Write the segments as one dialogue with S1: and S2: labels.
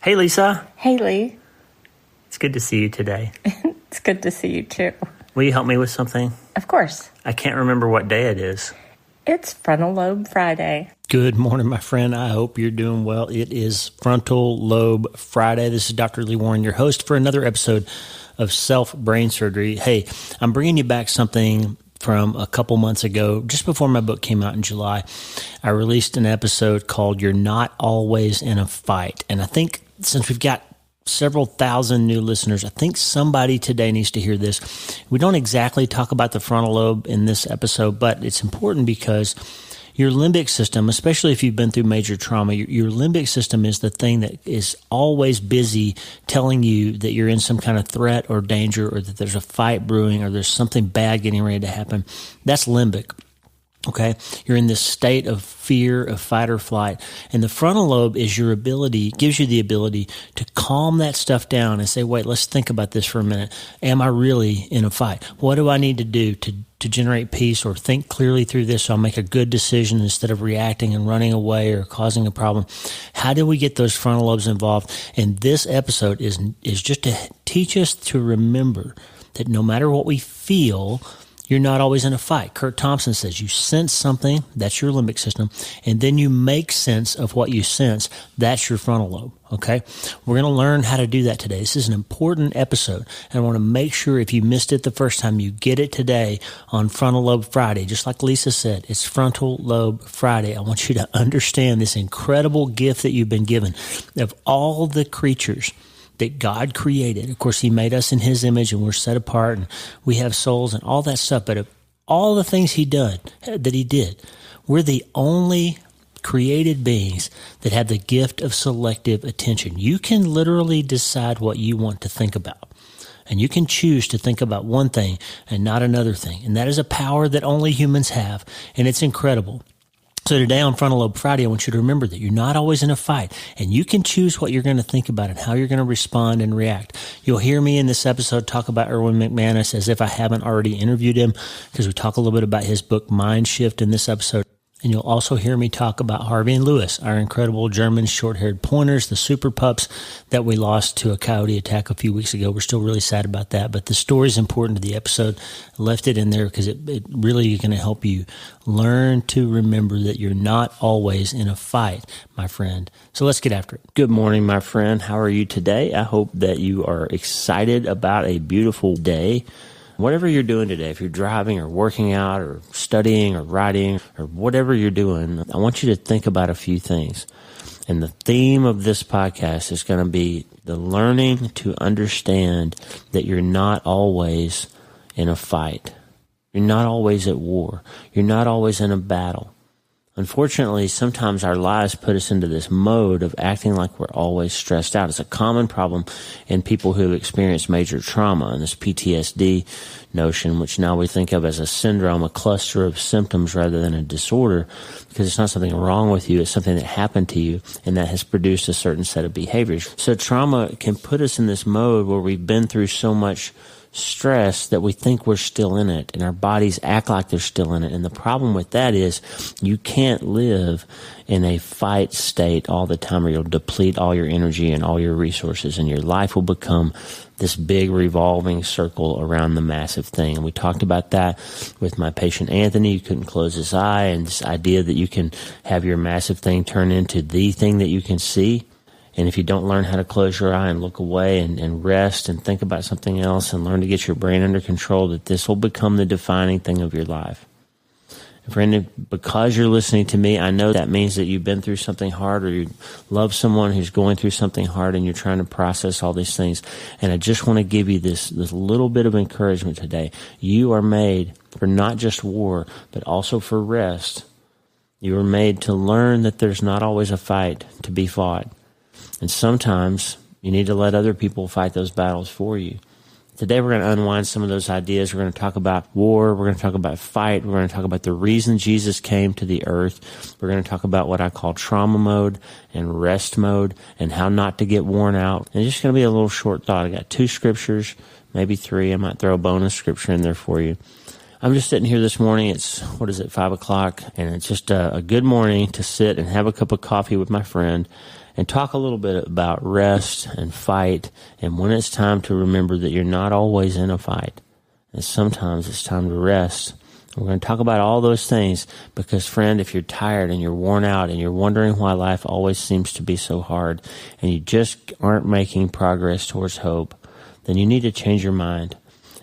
S1: Hey, Lisa.
S2: Hey, Lee.
S1: It's good to see you today.
S2: It's good to see you, too.
S1: Will you help me with something?
S2: Of course.
S1: I can't remember what day it is.
S2: It's Frontal Lobe Friday.
S1: Good morning, my friend. I hope you're doing well. It is Frontal Lobe Friday. This is Dr. Lee Warren, your host for another episode of Self-Brain Surgery. Hey, I'm bringing you back something from a couple months ago, just before my book came out in July. I released an episode called You're Not Always in a Fight. And I think since we've got several thousand new listeners, I think somebody today needs to hear this. We don't exactly talk about the frontal lobe in this episode, but it's important because your limbic system, especially if you've been through major trauma, your limbic system is the thing that is always busy telling you that you're in some kind of threat or danger, or that there's a fight brewing, or there's something bad getting ready to happen. That's limbic. Okay, you're in this state of fear, of fight or flight. And the frontal lobe is your ability, gives you the ability to calm that stuff down and say, wait, let's think about this for a minute. Am I really in a fight? What do I need to do to generate peace, or think clearly through this so I'll make a good decision instead of reacting and running away or causing a problem? How do we get those frontal lobes involved? And this episode is just to teach us to remember that no matter what we feel, you're not always in a fight. Kurt Thompson says you sense something, that's your limbic system, and then you make sense of what you sense, that's your frontal lobe, okay? We're going to learn how to do that today. This is an important episode, and I want to make sure if you missed it the first time, you get it today on Frontal Lobe Friday. Just like Lisa said, it's Frontal Lobe Friday. I want you to understand this incredible gift that you've been given of all the creatures that God created. Of course, He made us in His image, and we're set apart, and we have souls and all that stuff. But of all the things He did, we're the only created beings that have the gift of selective attention. You can literally decide what you want to think about, and you can choose to think about one thing and not another thing. And that is a power that only humans have, and it's incredible. So today on Frontal Lobe Friday, I want you to remember that you're not always in a fight, and you can choose what you're going to think about and how you're going to respond and react. You'll hear me in this episode talk about Erwin McManus as if I haven't already interviewed him, because we talk a little bit about his book, Mind Shift, in this episode. And you'll also hear me talk about Harvey and Lewis, our incredible German short-haired pointers, the super pups that we lost to a coyote attack a few weeks ago. We're still really sad about that, but the story is important to the episode. I left it in there because it really is going to help you learn to remember that you're not always in a fight, my friend. So let's get after it. Good morning, my friend. How are you today? I hope that you are excited about a beautiful day. Whatever you're doing today, if you're driving or working out or studying or writing or whatever you're doing, I want you to think about a few things. And the theme of this podcast is going to be the learning to understand that you're not always in a fight. You're not always at war. You're not always in a battle. Unfortunately, sometimes our lives put us into this mode of acting like we're always stressed out. It's a common problem in people who have experienced major trauma, and this PTSD notion, which now we think of as a syndrome, a cluster of symptoms rather than a disorder, because it's not something wrong with you, it's something that happened to you, and that has produced a certain set of behaviors. So trauma can put us in this mode where we've been through so much stress that we think we're still in it, and our bodies act like they're still in it. And the problem with that is you can't live in a fight state all the time, or you'll deplete all your energy and all your resources, and your life will become this big revolving circle around the massive thing. And we talked about that with my patient Anthony. You couldn't close his eye, and this idea that you can have your massive thing turn into the thing that you can see. And if you don't learn how to close your eye and look away and rest and think about something else and learn to get your brain under control, that this will become the defining thing of your life. And friend, because you're listening to me, I know that means that you've been through something hard, or you love someone who's going through something hard, and you're trying to process all these things. And I just want to give you this little bit of encouragement today. You are made for not just war, but also for rest. You are made to learn that there's not always a fight to be fought. And sometimes you need to let other people fight those battles for you. Today we're going to unwind some of those ideas. We're going to talk about war. We're going to talk about fight. We're going to talk about the reason Jesus came to the earth. We're going to talk about what I call trauma mode and rest mode, and how not to get worn out. And it's just going to be a little short thought. I got 2 scriptures, maybe 3. I might throw a bonus scripture in there for you. I'm just sitting here this morning. It's, 5 o'clock, and it's just a good morning to sit and have a cup of coffee with my friend and talk a little bit about rest and fight, and when it's time to remember that you're not always in a fight, and sometimes it's time to rest. We're going to talk about all those things because, friend, if you're tired and you're worn out and you're wondering why life always seems to be so hard and you just aren't making progress towards hope, then you need to change your mind.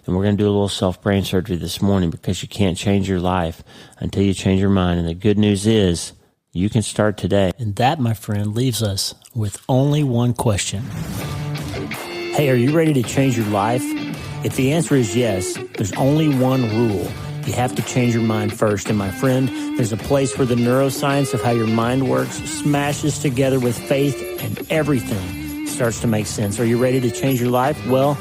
S1: And we're going to do a little self-brain surgery this morning because you can't change your life until you change your mind. And the good news is you can start today. And that, my friend, leaves us with only one question. Hey, are you ready to change your life? If the answer is yes, there's only one rule. You have to change your mind first. And my friend, there's a place where the neuroscience of how your mind works smashes together with faith and everything starts to make sense. Are you ready to change your life? Well,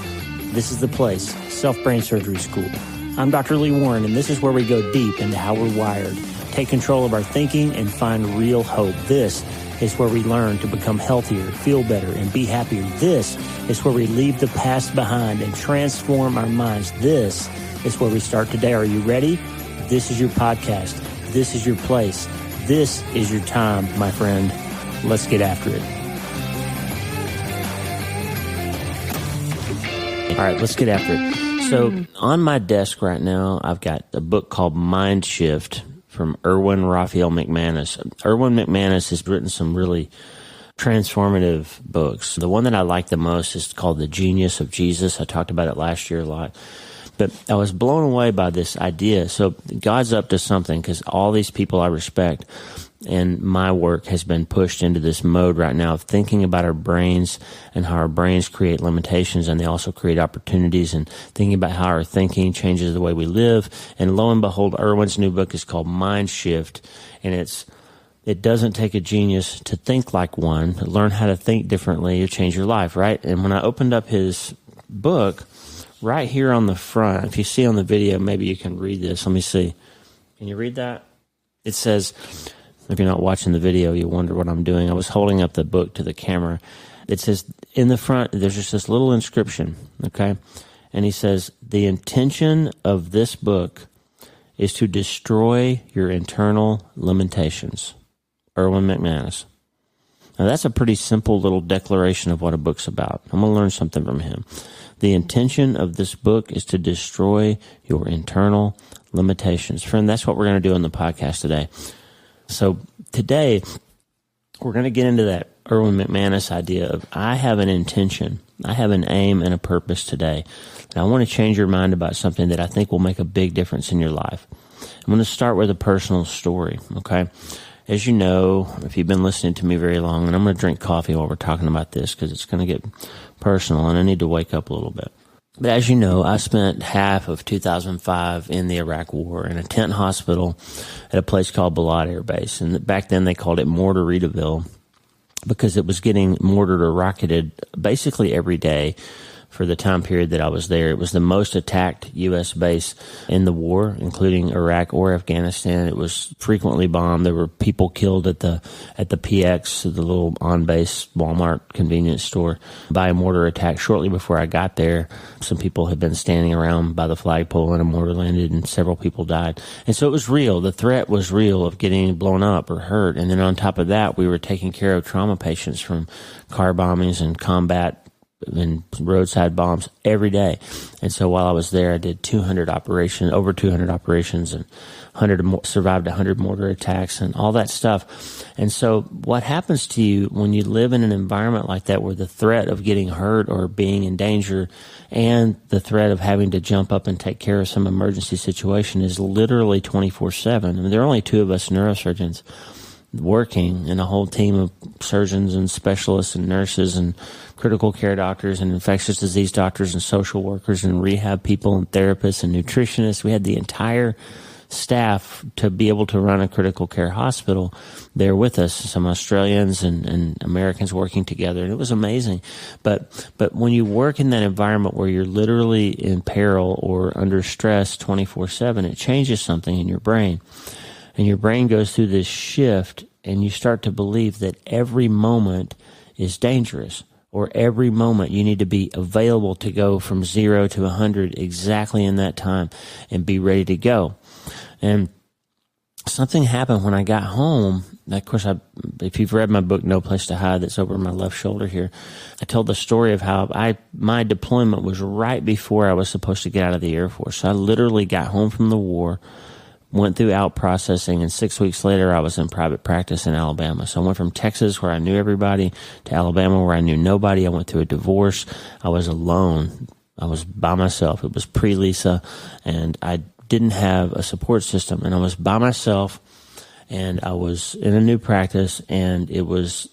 S1: this is the place, Self-Brain Surgery School. I'm Dr. Lee Warren, and this is where we go deep into how we're wired, take control of our thinking, and find real hope. This is where we learn to become healthier, feel better, and be happier. This is where we leave the past behind and transform our minds. This is where we start today. Are you ready? This is your podcast. This is your place. This is your time, my friend. Let's get after it. All right, let's get after it. So on my desk right now, I've got a book called Mind Shift from Erwin McManus. Erwin McManus has written some really transformative books. The one that I like the most is called The Genius of Jesus. I talked about it last year a lot. But I was blown away by this idea. So God's up to something because all these people I respect and my work has been pushed into this mode right now of thinking about our brains and how our brains create limitations and they also create opportunities, and thinking about how our thinking changes the way we live. And lo and behold, Erwin's new book is called Mind Shift, and it doesn't take a genius to think like one. Learn how to think differently to change your life, right? And when I opened up his book, right here on the front, if you see on the video, maybe you can read this. Let me see. Can you read that? It says, if you're not watching the video, you wonder what I'm doing. I was holding up the book to the camera. It says, in the front, there's just this little inscription, okay? And he says, the intention of this book is to destroy your internal limitations. Erwin McManus. Now, that's a pretty simple little declaration of what a book's about. I'm going to learn something from him. The intention of this book is to destroy your internal limitations. Friend, that's what we're going to do on the podcast today. So today, we're going to get into that Erwin McManus idea of I have an intention, I have an aim and a purpose today. And I want to change your mind about something that I think will make a big difference in your life. I'm going to start with a personal story, okay? As you know, if you've been listening to me very long, and I'm going to drink coffee while we're talking about this because it's going to get personal and I need to wake up a little bit. But as you know, I spent half of 2005 in the Iraq War in a tent hospital at a place called Balad Air Base. And back then they called it Mortaritaville because it was getting mortared or rocketed basically every day for the time period that I was there. It was the most attacked U.S. base in the war, including Iraq or Afghanistan. It was frequently bombed. There were people killed at the PX, the little on-base Walmart convenience store, by a mortar attack. Shortly before I got there, some people had been standing around by the flagpole and a mortar landed and several people died. And so it was real. The threat was real of getting blown up or hurt. And then on top of that, we were taking care of trauma patients from car bombings and combat and roadside bombs every day. And so while I was there, I did over 200 operations and survived 100 mortar attacks and all that stuff. And so what happens to you when you live in an environment like that where the threat of getting hurt or being in danger and the threat of having to jump up and take care of some emergency situation is literally 24/7. I mean, there are only two of us neurosurgeons working, and a whole team of surgeons and specialists and nurses and critical care doctors and infectious disease doctors and social workers and rehab people and therapists and nutritionists. We had the entire staff to be able to run a critical care hospital there with us, some Australians and Americans working together, and it was amazing. But when you work in that environment where you're literally in peril or under stress 24/7, it changes something in your brain. And your brain goes through this shift, and you start to believe that every moment is dangerous, or every moment you need to be available to go from 0 to 100 exactly in that time and be ready to go. And something happened when I got home. Of course, if you've read my book, No Place to Hide, that's over my left shoulder here, I told the story of how my deployment was right before I was supposed to get out of the Air Force. So I literally got home from the war, went through out processing, and 6 weeks later, I was in private practice in Alabama. So I went from Texas, where I knew everybody, to Alabama, where I knew nobody. I went through a divorce. I was alone. I was by myself. It was pre-Lisa, and I didn't have a support system, and I was by myself, and I was in a new practice, and it was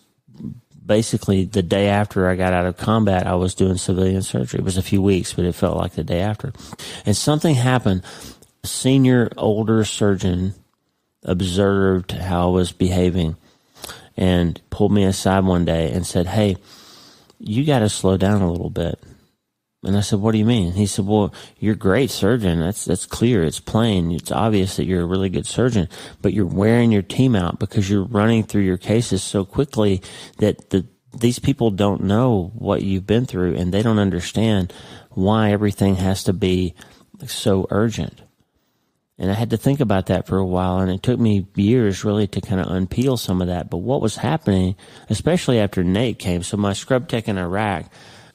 S1: basically the day after I got out of combat, I was doing civilian surgery. It was a few weeks, but it felt like the day after. And something happened. A senior, older surgeon observed how I was behaving and pulled me aside one day and said, "Hey, you got to slow down a little bit." And I said, "What do you mean?" He said, "Well, you're a great surgeon. That's clear. It's plain. It's obvious that you're a really good surgeon, but you're wearing your team out because you're running through your cases so quickly that these people don't know what you've been through, and they don't understand why everything has to be so urgent." And I had to think about that for a while, and it took me years really to kind of unpeel some of that. But what was happening, especially after Nate came, so my scrub tech in Iraq,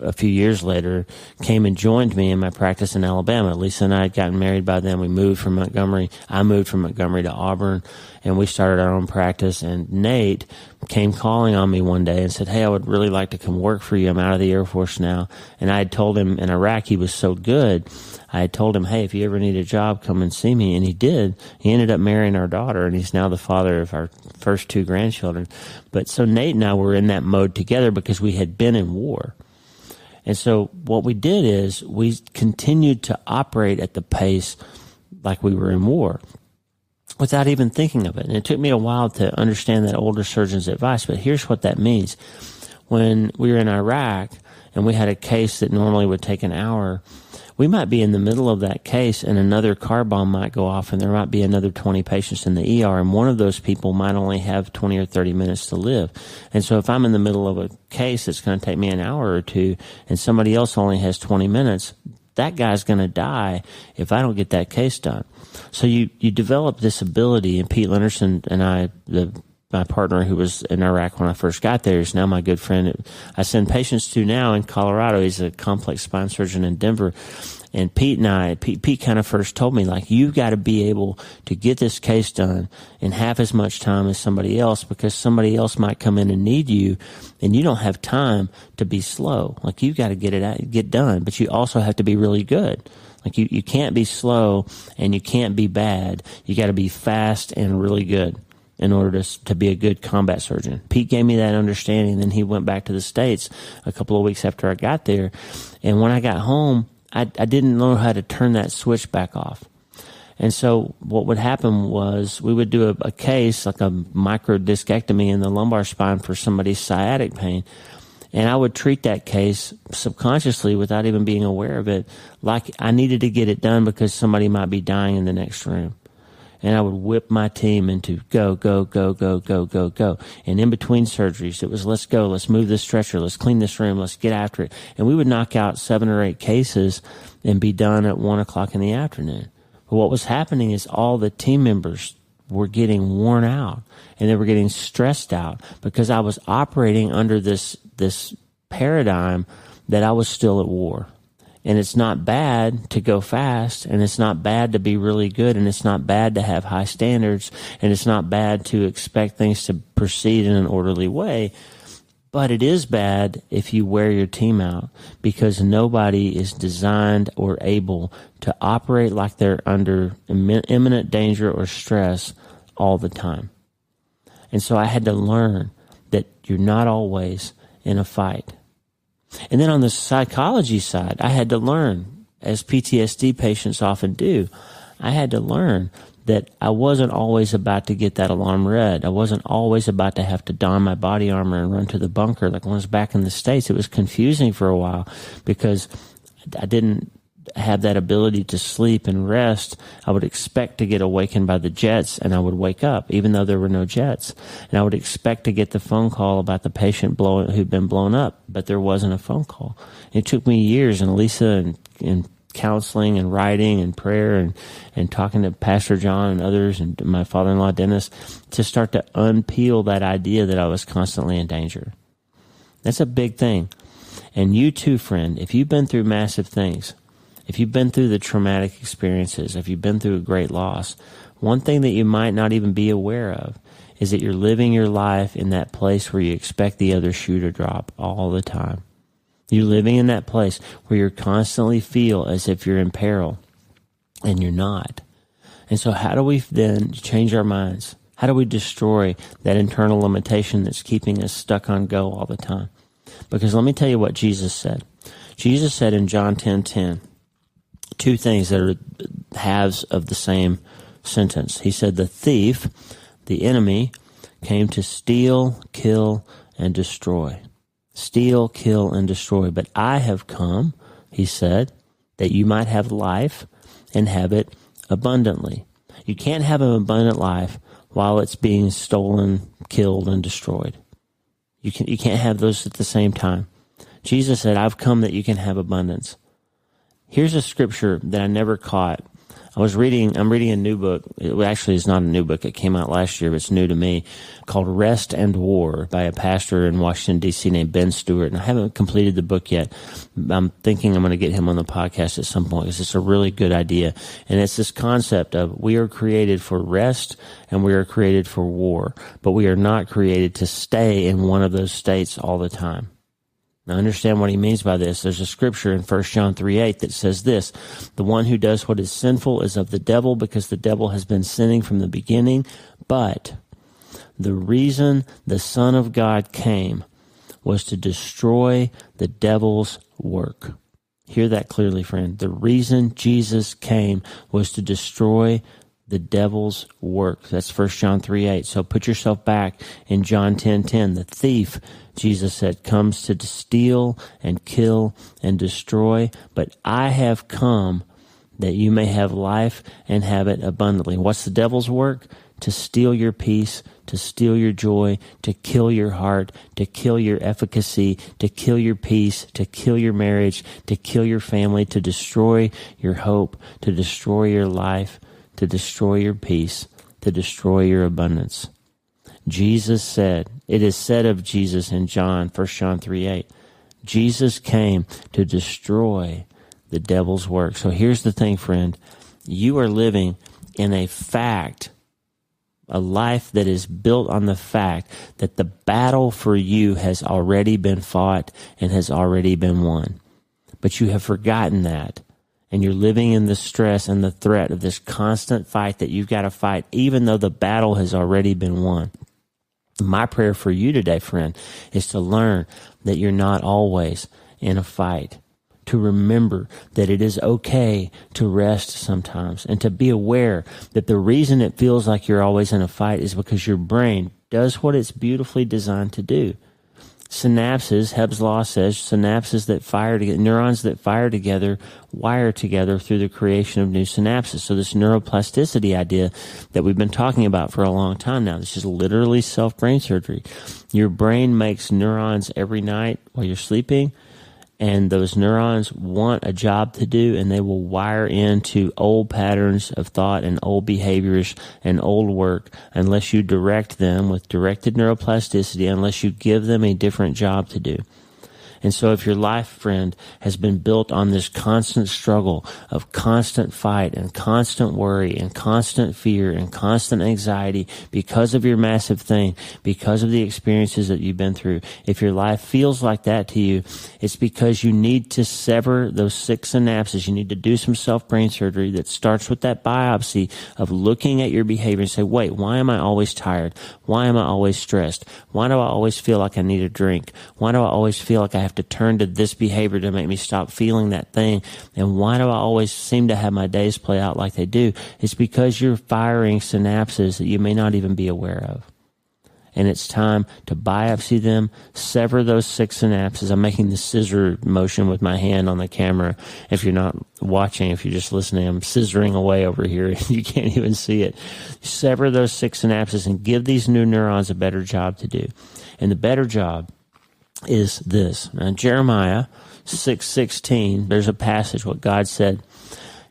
S1: a few years later, came and joined me in my practice in Alabama. Lisa and I had gotten married by then. We moved from Montgomery. I moved from Montgomery to Auburn, and we started our own practice. And Nate came calling on me one day and said, "Hey, I would really like to come work for you. I'm out of the Air Force now." And I had told him in Iraq he was so good. I had told him, "Hey, if you ever need a job, come and see me." And he did. He ended up marrying our daughter, and he's now the father of our first 2 grandchildren. But so Nate and I were in that mode together because we had been in war. And so what we did is we continued to operate at the pace like we were in war without even thinking of it. And it took me a while to understand that older surgeon's advice, but here's what that means. When we were in Iraq and we had a case that normally would take an hour, we might be in the middle of that case and another car bomb might go off and there might be another 20 patients in the ER, and one of those people might only have 20 or 30 minutes to live. And so if I'm in the middle of a case that's going to take me an hour or two and somebody else only has 20 minutes, that guy's going to die if I don't get that case done. So you develop this ability, and Pete Lennerson and I, my partner who was in Iraq when I first got there, is now my good friend. I send patients to now in Colorado. He's a complex spine surgeon in Denver. And Pete kind of first told me, like, you've got to be able to get this case done in half as much time as somebody else, because somebody else might come in and need you, and you don't have time to be slow. Like, you've got to get done, but you also have to be really good. Like, you can't be slow and you can't be bad. You got to be fast and really good in order to be a good combat surgeon. Pete gave me that understanding. Then he went back to the States a couple of weeks after I got there. And when I got home, I didn't know how to turn that switch back off. And so what would happen was we would do a case, like a microdiscectomy in the lumbar spine for somebody's sciatic pain. And I would treat that case subconsciously without even being aware of it, like I needed to get it done because somebody might be dying in the next room. And I would whip my team into go, go, go, go, go, go, go. And in between surgeries, it was let's go, let's move this stretcher, let's clean this room, let's get after it. And we would knock out 7 or 8 cases and be done at 1 o'clock in the afternoon. But what was happening is all the team members were getting worn out and they were getting stressed out because I was operating under this paradigm that I was still at war. And it's not bad to go fast, and it's not bad to be really good, and it's not bad to have high standards, and it's not bad to expect things to proceed in an orderly way. But it is bad if you wear your team out, because nobody is designed or able to operate like they're under imminent danger or stress all the time. And so I had to learn that you're not always in a fight. And then on the psychology side, I had to learn, as PTSD patients often do, I had to learn that I wasn't always about to get that alarm read. I wasn't always about to have to don my body armor and run to the bunker. Like when I was back in the States, it was confusing for a while because I didn't have that ability to sleep and rest. I would expect to get awakened by the jets, and I would wake up even though there were no jets. And I would expect to get the phone call about the patient who'd been blown up, but there wasn't a phone call. It took me years, and Lisa and counseling and writing and prayer and talking to Pastor John and others and my father-in-law Dennis to start to unpeel that idea that I was constantly in danger. That's a big thing. And you too, friend, if you've been through massive things, if you've been through the traumatic experiences, if you've been through a great loss, one thing that you might not even be aware of is that you're living your life in that place where you expect the other shoe to drop all the time. You're living in that place where you constantly feel as if you're in peril, and you're not. And so how do we then change our minds? How do we destroy that internal limitation that's keeping us stuck on go all the time? Because let me tell you what Jesus said. Jesus said in John 10:10, two things that are halves of the same sentence. He said, the thief, the enemy, came to steal, kill, and destroy. Steal, kill, and destroy. But I have come, he said, that you might have life and have it abundantly. You can't have an abundant life while it's being stolen, killed, and destroyed. You can't have those at the same time. Jesus said, I've come that you can have abundance. Here's a scripture that I never caught. I'm reading a new book. It actually is not a new book. It came out last year, but it's new to me, called Rest and War by a pastor in Washington, D.C. named Ben Stewart. And I haven't completed the book yet. I'm thinking I'm going to get him on the podcast at some point because it's a really good idea. And it's this concept of we are created for rest and we are created for war, but we are not created to stay in one of those states all the time. Now, understand what he means by this. There's a scripture in 1 John 3:8 that says this, the one who does what is sinful is of the devil because the devil has been sinning from the beginning. But the reason the Son of God came was to destroy the devil's work. Hear that clearly, friend. The reason Jesus came was to destroy the devil's work. That's 1 John 3:8. So put yourself back in John 10:10. The thief, Jesus said, comes to steal and kill and destroy, but I have come that you may have life and have it abundantly. What's the devil's work? To steal your peace, to steal your joy, to kill your heart, to kill your efficacy, to kill your peace, to kill your marriage, to kill your family, to destroy your hope, to destroy your life, to destroy your peace, to destroy your abundance. Jesus said, it is said of Jesus in 1 John 3:8, Jesus came to destroy the devil's work. So here's the thing, friend. You are living in a life that is built on the fact that the battle for you has already been fought and has already been won. But you have forgotten that. And you're living in the stress and the threat of this constant fight that you've got to fight, even though the battle has already been won. My prayer for you today, friend, is to learn that you're not always in a fight, to remember that it is okay to rest sometimes, and to be aware that the reason it feels like you're always in a fight is because your brain does what it's beautifully designed to do. Synapses, Hebb's law says, synapses that fire together, neurons that fire together, wire together through the creation of new synapses. So this neuroplasticity idea that we've been talking about for a long time now, this is literally self-brain surgery. Your brain makes neurons every night while you're sleeping, and those neurons want a job to do, and they will wire into old patterns of thought and old behaviors and old work unless you direct them with directed neuroplasticity, unless you give them a different job to do. And so if your life, friend, has been built on this constant struggle of constant fight and constant worry and constant fear and constant anxiety because of your massive thing, because of the experiences that you've been through, if your life feels like that to you, it's because you need to sever those 6 synapses. You need to do some self-brain surgery that starts with that biopsy of looking at your behavior and say, wait, why am I always tired? Why am I always stressed? Why do I always feel like I need a drink? Why do I always feel like I have to turn to this behavior to make me stop feeling that thing? And why do I always seem to have my days play out like they do? It's because you're firing synapses that you may not even be aware of. And it's time to biopsy them, sever those 6 synapses. I'm making the scissor motion with my hand on the camera. If you're not watching, if you're just listening, I'm scissoring away over here. You can't even see it. Sever those 6 synapses and give these new neurons a better job to do. And the better job is this. Now, Jeremiah 6:16, there's a passage, what God said.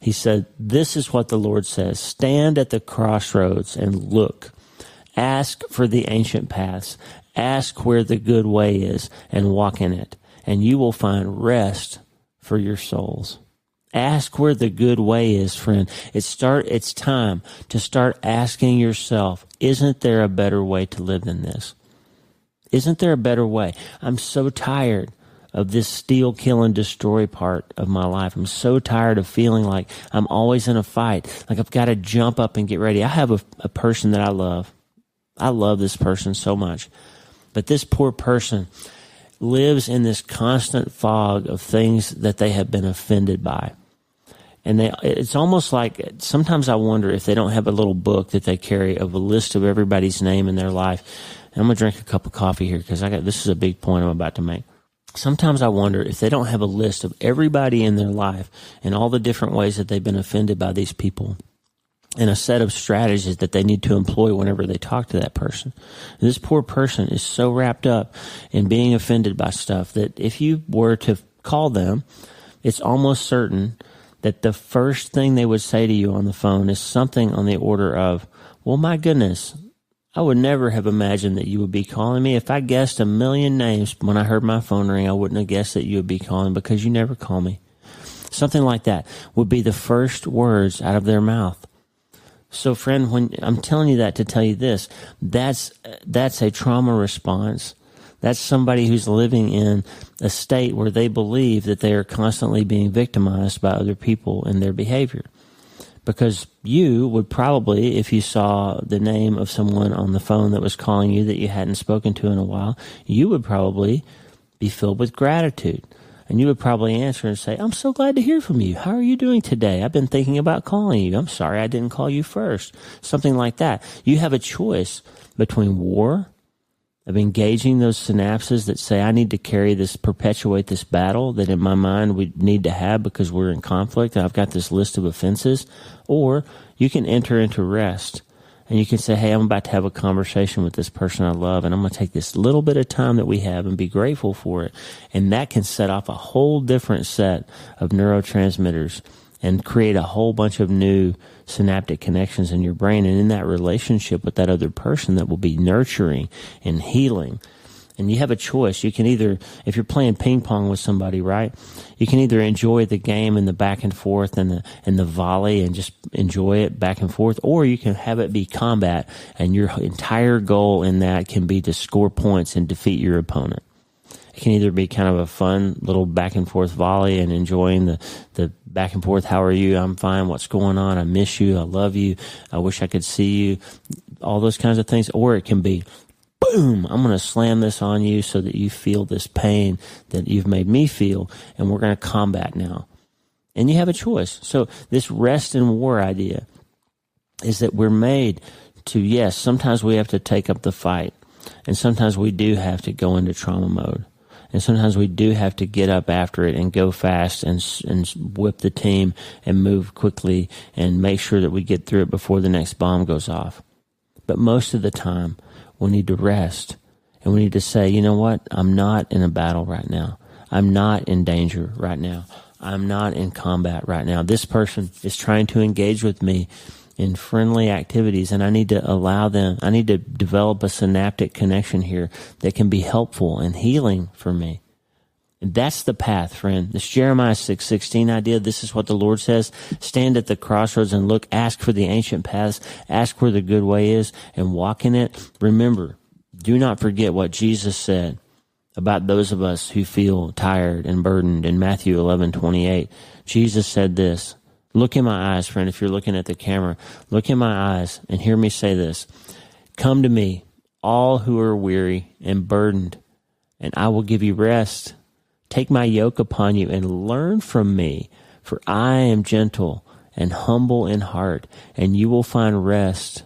S1: He said, "This is what the Lord says, stand at the crossroads and look. Ask for the ancient paths. Ask where the good way is and walk in it, and you will find rest for your souls." Ask where the good way is, friend. It's time to start asking yourself, isn't there a better way to live than this? Isn't there a better way? I'm so tired of this steal, kill, and destroy part of my life. I'm so tired of feeling like I'm always in a fight, like I've got to jump up and get ready. I have a person that I love. I love this person so much. But this poor person lives in this constant fog of things that they have been offended by. And it's almost like sometimes I wonder if they don't have a little book that they carry of a list of everybody's name in their life. And I'm going to drink a cup of coffee here because this is a big point I'm about to make. Sometimes I wonder if they don't have a list of everybody in their life and all the different ways that they've been offended by these people and a set of strategies that they need to employ whenever they talk to that person. And this poor person is so wrapped up in being offended by stuff that if you were to call them, it's almost certain that the first thing they would say to you on the phone is something on the order of, "Well, my goodness, I would never have imagined that you would be calling me. If I guessed a million names when I heard my phone ring, I wouldn't have guessed that you would be calling because you never call me." Something like that would be the first words out of their mouth. So, friend, when I'm telling you that to tell you this, that's a trauma response. That's somebody who's living in a state where they believe that they are constantly being victimized by other people in their behavior. Because you would probably, if you saw the name of someone on the phone that was calling you that you hadn't spoken to in a while, you would probably be filled with gratitude. And you would probably answer and say, "I'm so glad to hear from you. How are you doing today? I've been thinking about calling you. I'm sorry I didn't call you first." Something like that. You have a choice between war, of engaging those synapses that say, I need to perpetuate this battle that in my mind we need to have because we're in conflict and I've got this list of offenses. Or you can enter into rest and you can say, hey, I'm about to have a conversation with this person I love and I'm going to take this little bit of time that we have and be grateful for it. And that can set off a whole different set of neurotransmitters and create a whole bunch of new synaptic connections in your brain and in that relationship with that other person that will be nurturing and healing. And you have a choice. You can either, if you're playing ping pong with somebody, right, you can either enjoy the game and the back and forth and the volley and just enjoy it back and forth, or you can have it be combat and your entire goal in that can be to score points and defeat your opponent. It can either be kind of a fun little back and forth volley and enjoying the back and forth. How are you? I'm fine. What's going on? I miss you. I love you. I wish I could see you. All those kinds of things. Or it can be, boom, I'm going to slam this on you so that you feel this pain that you've made me feel, and we're going to combat now. And you have a choice. So this rest and war idea is that we're made to, yes, sometimes we have to take up the fight, and sometimes we do have to go into trauma mode. And sometimes we do have to get up after it and go fast and whip the team and move quickly and make sure that we get through it before the next bomb goes off. But most of the time, we need to rest and we need to say, you know what? I'm not in a battle right now. I'm not in danger right now. I'm not in combat right now. This person is trying to engage with me in friendly activities, and I need to allow them, I need to develop a synaptic connection here that can be helpful and healing for me. And that's the path, friend. This Jeremiah 6:16 idea, this is what the Lord says. Stand at the crossroads and look, ask for the ancient paths, ask where the good way is, and walk in it. Remember, do not forget what Jesus said about those of us who feel tired and burdened in Matthew 11:28. Jesus said this. Look in my eyes, friend, if you're looking at the camera. Look in my eyes and hear me say this. Come to me, all who are weary and burdened, and I will give you rest. Take my yoke upon you and learn from me, for I am gentle and humble in heart, and you will find rest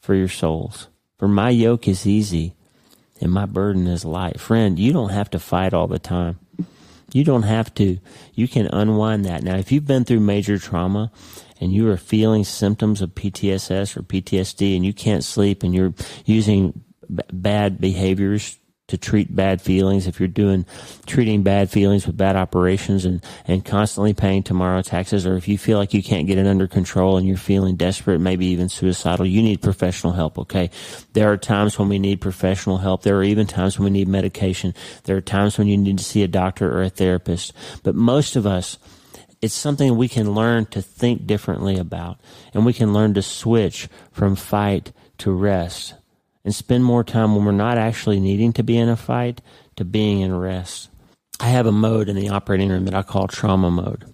S1: for your souls. For my yoke is easy and my burden is light. Friend, you don't have to fight all the time. You don't have to. You can unwind that. Now, if you've been through major trauma and you are feeling symptoms of PTSS or PTSD and you can't sleep and you're using bad behaviors to treat bad feelings, if you're treating bad feelings with bad operations and constantly paying tomorrow taxes, or if you feel like you can't get it under control and you're feeling desperate, maybe even suicidal, you need professional help, okay? There are times when we need professional help. There are even times when we need medication. There are times when you need to see a doctor or a therapist. But most of us, it's something we can learn to think differently about, and we can learn to switch from fight to rest and spend more time when we're not actually needing to be in a fight to being in rest. I have a mode in the operating room that I call trauma mode.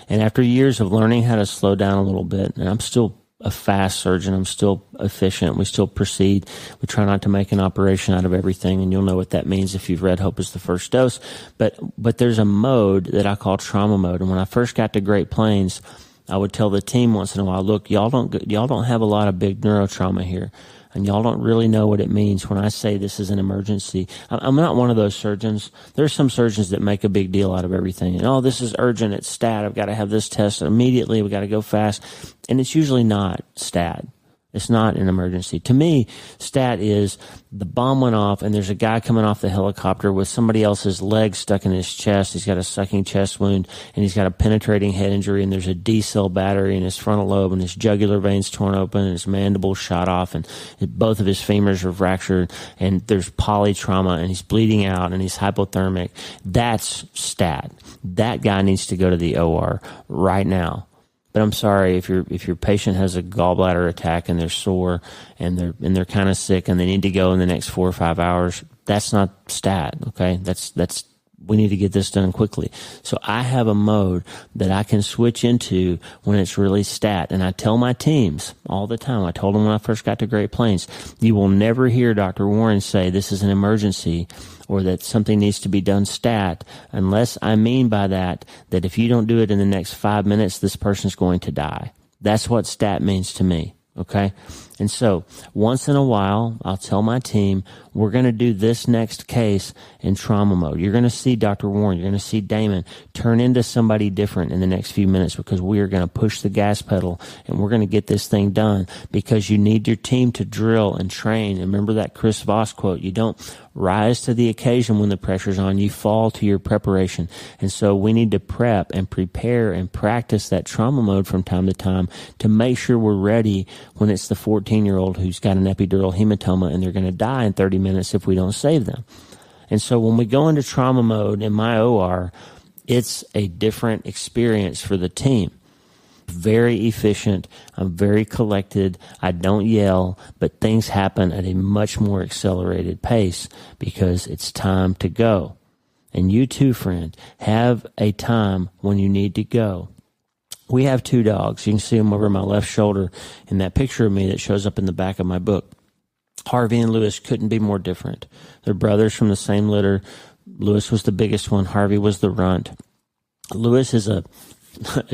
S1: And after years of learning how to slow down a little bit, and I'm still a fast surgeon, I'm still efficient, we still proceed, we try not to make an operation out of everything, and you'll know what that means if you've read Hope is the First Dose. But there's a mode that I call trauma mode. And when I first got to Great Plains, I would tell the team once in a while, look, y'all don't have a lot of big neurotrauma here, and y'all don't really know what it means when I say this is an emergency. I'm not one of those surgeons. There's some surgeons that make a big deal out of everything. And, oh, this is urgent. It's stat. I've got to have this test immediately. We got to go fast. And it's usually not stat. It's not an emergency. To me, stat is the bomb went off and there's a guy coming off the helicopter with somebody else's leg stuck in his chest. He's got a sucking chest wound and he's got a penetrating head injury, and there's a D-cell battery in his frontal lobe, and his jugular veins torn open and his mandible shot off, and both of his femurs are fractured, and there's polytrauma, and he's bleeding out and he's hypothermic. That's stat. That guy needs to go to the OR right now. But I'm sorry, if your patient has a gallbladder attack and they're sore and they're kind of sick and they need to go in the next 4 or 5 hours, that's not stat, okay? That's we need to get this done quickly. So I have a mode that I can switch into when it's really stat. And I tell my teams all the time, I told them when I first got to Great Plains, you will never hear Dr. Warren say this is an emergency or that something needs to be done stat, unless I mean by that if you don't do it in the next 5 minutes, this person's going to die. That's what stat means to me, okay? And so once in a while, I'll tell my team, we're going to do this next case in trauma mode. You're going to see Dr. Warren, you're going to see Damon turn into somebody different in the next few minutes, because we are going to push the gas pedal and we're going to get this thing done, because you need your team to drill and train. And remember that Chris Voss quote, you don't rise to the occasion when the pressure's on, you fall to your preparation. And so we need to prep and prepare and practice that trauma mode from time to time to make sure we're ready when it's the 14-year-old who's got an epidural hematoma and they're going to die in 30 minutes if we don't save them. And so when we go into trauma mode in my OR, it's a different experience for the team. Very efficient. I'm very collected. I don't yell, but things happen at a much more accelerated pace because it's time to go. And you too, friend, have a time when you need to go. We have 2 dogs. You can see them over my left shoulder in that picture of me that shows up in the back of my book. Harvey and Lewis couldn't be more different. They're brothers from the same litter. Lewis was the biggest one. Harvey was the runt. Lewis is a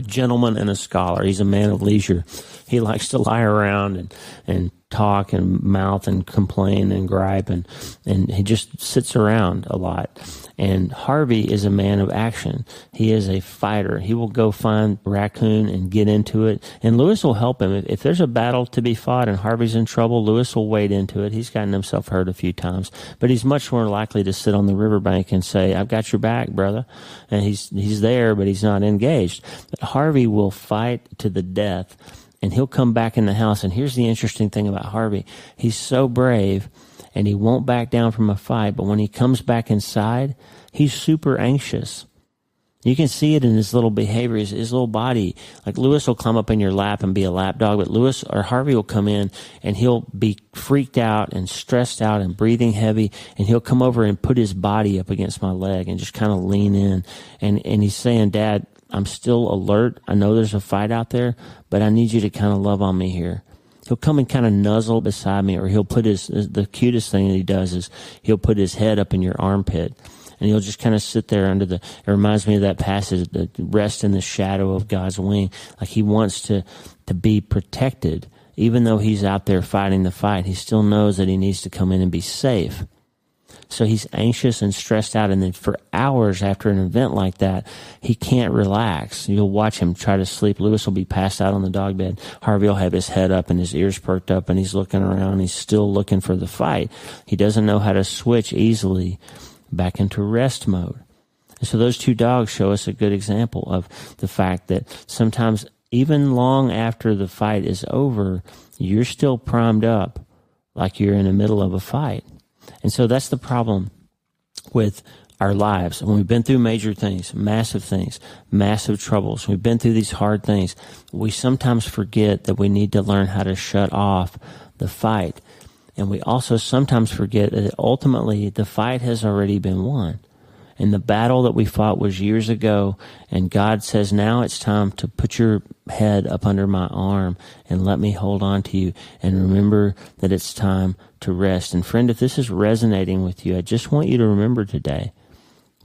S1: gentleman and a scholar. He's a man of leisure. He likes to lie around and talk and mouth and complain and gripe, and he just sits around a lot. And Harvey is a man of action. He is a fighter. He will go find a raccoon and get into it. And Lewis will help him. If there's a battle to be fought and Harvey's in trouble, Lewis will wade into it. He's gotten himself hurt a few times, but he's much more likely to sit on the riverbank and say, I've got your back, brother. And he's there, but he's not engaged. But Harvey will fight to the death, and he'll come back in the house. And here's the interesting thing about Harvey. He's so brave, and he won't back down from a fight. But when he comes back inside, he's super anxious. You can see it in his little behavior, his little body. Like Lewis will climb up in your lap and be a lap dog, but Lewis or Harvey will come in and he'll be freaked out and stressed out and breathing heavy, and he'll come over and put his body up against my leg and just kind of lean in. And he's saying, Dad, I'm still alert. I know there's a fight out there, but I need you to kind of love on me here. He'll come and kind of nuzzle beside me, or he'll put the cutest thing that he does is he'll put his head up in your armpit, and he'll just kind of sit there it reminds me of that passage, that rest in the shadow of God's wing. Like he wants to be protected. Even though he's out there fighting the fight, he still knows that he needs to come in and be safe. So he's anxious and stressed out. And then for hours after an event like that, he can't relax. You'll watch him try to sleep. Lewis will be passed out on the dog bed. Harvey will have his head up and his ears perked up, and he's looking around. He's still looking for the fight. He doesn't know how to switch easily back into rest mode. And so those two dogs show us a good example of the fact that sometimes even long after the fight is over, you're still primed up like you're in the middle of a fight. And so that's the problem with our lives. When we've been through major things, massive troubles, we've been through these hard things, we sometimes forget that we need to learn how to shut off the fight. And we also sometimes forget that ultimately the fight has already been won. And the battle that we fought was years ago, and God says, now it's time to put your head up under my arm and let me hold on to you, and remember that it's time to rest. And friend, if this is resonating with you, I just want you to remember today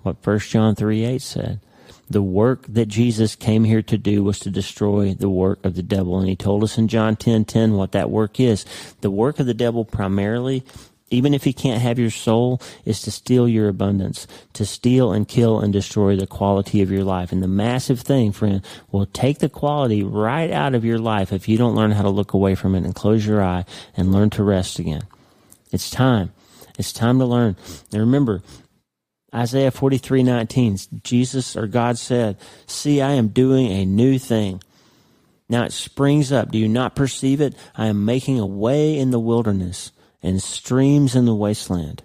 S1: what 1 John 3:8 said. The work that Jesus came here to do was to destroy the work of the devil. And he told us in John 10:10 what that work is. The work of the devil primarily, even if he can't have your soul, is to steal your abundance, to steal and kill and destroy the quality of your life. And the massive thing, friend, will take the quality right out of your life if you don't learn how to look away from it and close your eye and learn to rest again. It's time. It's time to learn. And remember, Isaiah 43:19, Jesus or God said, "See, I am doing a new thing. Now it springs up. Do you not perceive it? I am making a way in the wilderness and streams in the wasteland."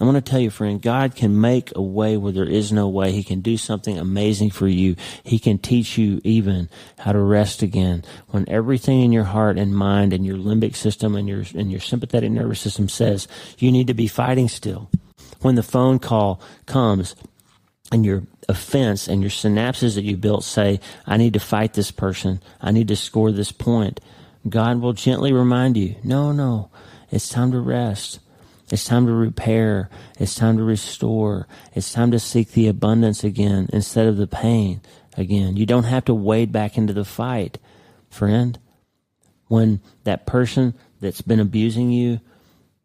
S1: I want to tell you, friend, God can make a way where there is no way. He can do something amazing for you. He can teach you even how to rest again. When everything in your heart and mind and your limbic system and your sympathetic nervous system says you need to be fighting still. When the phone call comes and your offense and your synapses that you built say, I need to fight this person, I need to score this point, God will gently remind you, no, it's time to rest. It's time to repair. It's time to restore. It's time to seek the abundance again instead of the pain again. You don't have to wade back into the fight, friend. When that person that's been abusing you,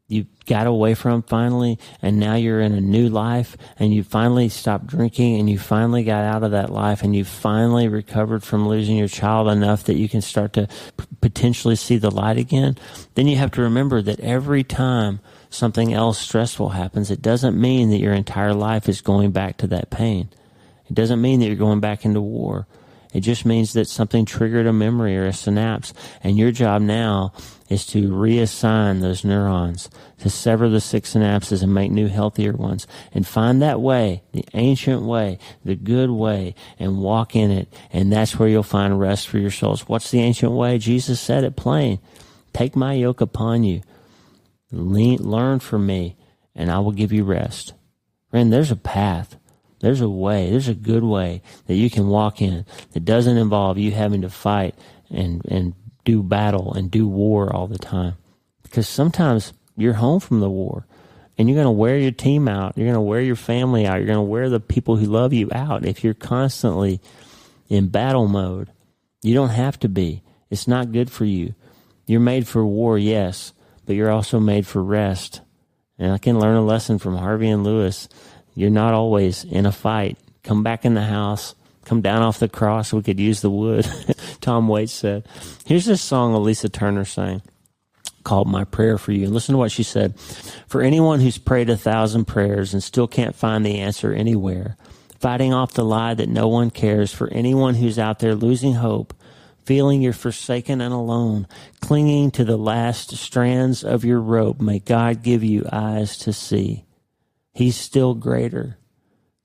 S1: you got away from finally, and now you're in a new life, and you finally stopped drinking, and you finally got out of that life, and you finally recovered from losing your child enough that you can start to potentially see the light again, then you have to remember that every time something else stressful happens, it doesn't mean that your entire life is going back to that pain. It doesn't mean that you're going back into war. It just means that something triggered a memory or a synapse, and your job now is to reassign those neurons, to sever the sick synapses and make new, healthier ones, and find that way, the ancient way, the good way, and walk in it, and that's where you'll find rest for your souls. What's the ancient way? Jesus said it plain. Take my yoke upon you. Learn from me, and I will give you rest. Friend, there's a path. There's a way, there's a good way that you can walk in that doesn't involve you having to fight and do battle and do war all the time. Because sometimes you're home from the war and you're going to wear your team out. You're going to wear your family out. You're going to wear the people who love you out if you're constantly in battle mode. You don't have to be. It's not good for you. You're made for war, yes, but you're also made for rest. And I can learn a lesson from Harvey and Lewis. You're not always in a fight. Come back in the house. Come down off the cross. We could use the wood. Tom Waits said. Here's this song Elisa Turner sang called My Prayer for You. And listen to what she said. For anyone who's prayed 1,000 prayers and still can't find the answer anywhere, fighting off the lie that no one cares, for anyone who's out there losing hope, feeling you're forsaken and alone, clinging to the last strands of your rope, may God give you eyes to see. He's still greater.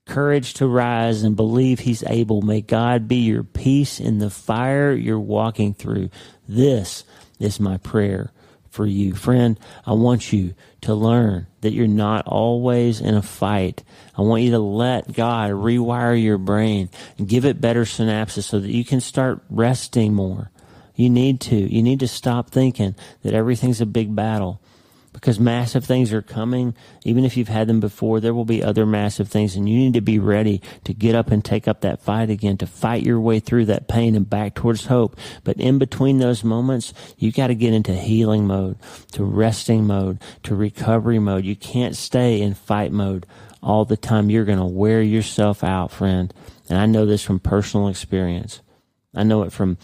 S1: Courage to rise and believe he's able. May God be your peace in the fire you're walking through. This is my prayer for you. Friend, I want you to learn that you're not always in a fight. I want you to let God rewire your brain and give it better synapses so that you can start resting more. You need to stop thinking that everything's a big battle. because massive things are coming. Even if you've had them before, there will be other massive things, and you need to be ready to get up and take up that fight again, to fight your way through that pain and back towards hope. But in between those moments, you got to get into healing mode, to resting mode, to recovery mode. You can't stay in fight mode all the time. You're going to wear yourself out, friend. And I know this from personal experience. I know it from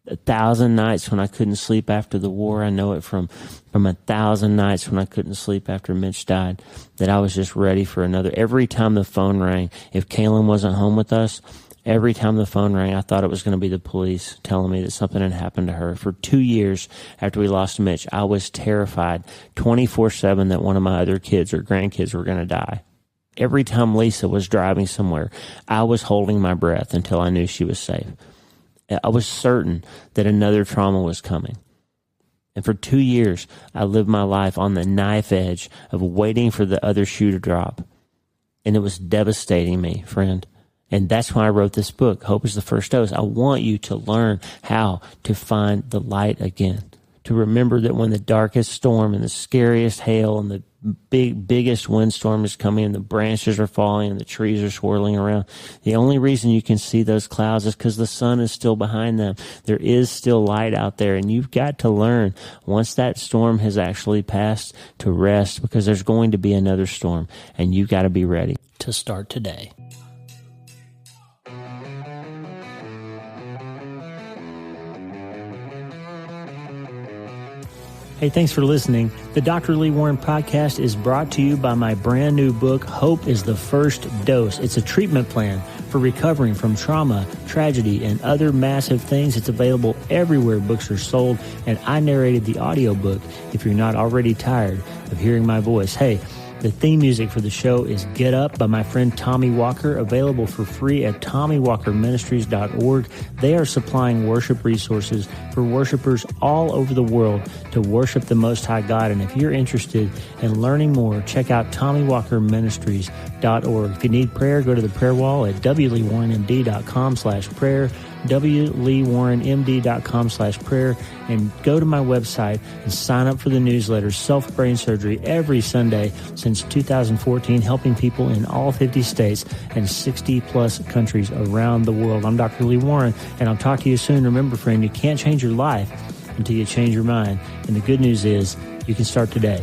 S1: 1,000 nights when I couldn't sleep after the war. I know it from 1,000 nights when I couldn't sleep after Mitch died, that I was just ready for another. Every time the phone rang, if Kaylin wasn't home with us, every time the phone rang, I thought it was going to be the police telling me that something had happened to her. For 2 years after we lost Mitch, I was terrified 24/7 that one of my other kids or grandkids were going to die. Every time Lisa was driving somewhere, I was holding my breath until I knew she was safe. I was certain that another trauma was coming. And for 2 years, I lived my life on the knife edge of waiting for the other shoe to drop. And it was devastating me, friend. And that's why I wrote this book, Hope is the First Dose. I want you to learn how to find the light again, to remember that when the darkest storm and the scariest hail and the biggest windstorm is coming and the branches are falling and the trees are swirling around, the only reason you can see those clouds is because the sun is still behind them. There is still light out there, and you've got to learn, once that storm has actually passed, to rest, because there's going to be another storm, and you've got to be ready to start today. Hey, thanks for listening. The Dr. Lee Warren podcast is brought to you by my brand new book, Hope is the First Dose. It's a treatment plan for recovering from trauma, tragedy, and other massive things. It's available everywhere books are sold, and I narrated the audiobook if you're not already tired of hearing my voice. Hey, the theme music for the show is Get Up by my friend Tommy Walker, available for free at TommyWalkerMinistries.org. They are supplying worship resources for worshipers all over the world to worship the Most High God. And if you're interested in learning more, check out TommyWalkerMinistries.org. If you need prayer, go to the prayer wall at wleewarrenmd.com/prayer, wleewarrenmd.com/prayer, and go to my website and sign up for the newsletter, Self-Brain Surgery, every Sunday since 2014, helping people in all 50 states and 60-plus countries around the world. I'm Dr. Lee Warren, and I'll talk to you soon. Remember, friend, you can't change your life until you change your mind. And the good news is you can start today.